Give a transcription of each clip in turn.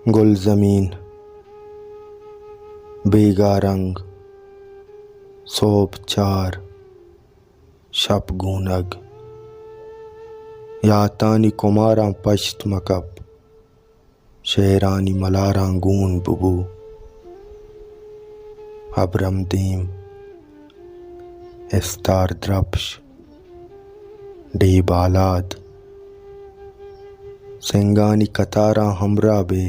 گل زمین بیگا رنگ صوب چار شب گونگ یاتانی کماراں پشت مکب شیرانی ملاراں گون ببو ابرم دیم استار درپش ڈی بالاد سنگانی کتاراں ہمراہ بے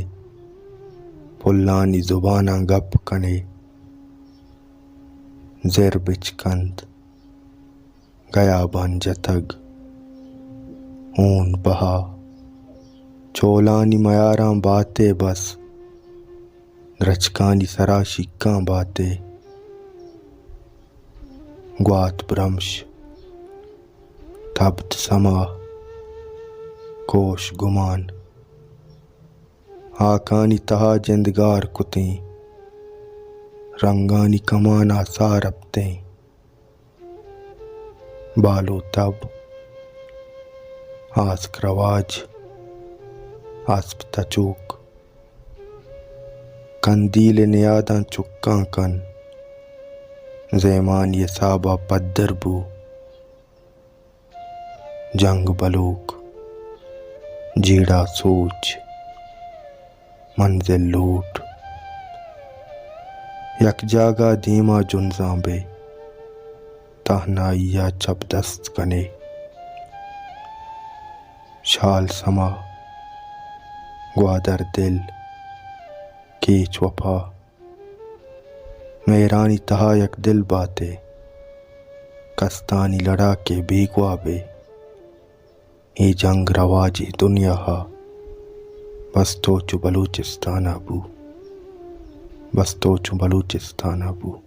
پلانی زباناں گپ کنے زر بچکند گیا بن جتگ اون بہا چولانی میاراں باتے بس درچکانی سرا شکاں باتے گوات برمش تبت سما کوش گمان آکانی تہا جندگار کتیں رنگانی کمانا ساربتیں بالو تب آسک رواج اسپ تچوک کندیل نیاداں چکاں کن زیمانی صابہ پدر بو جنگ بلوک جیڑا سوچ منزل لوٹ یک جاگا دیما جنزاں بے تہنائی یا چپ دست کنے شال سما گوادر دل کیچ وفا میرانی تہا یک دل باتے کستانی لڑا کے بیگوا بے ای جنگ رواجی دنیا ہا بس تو چو بلوچستان بو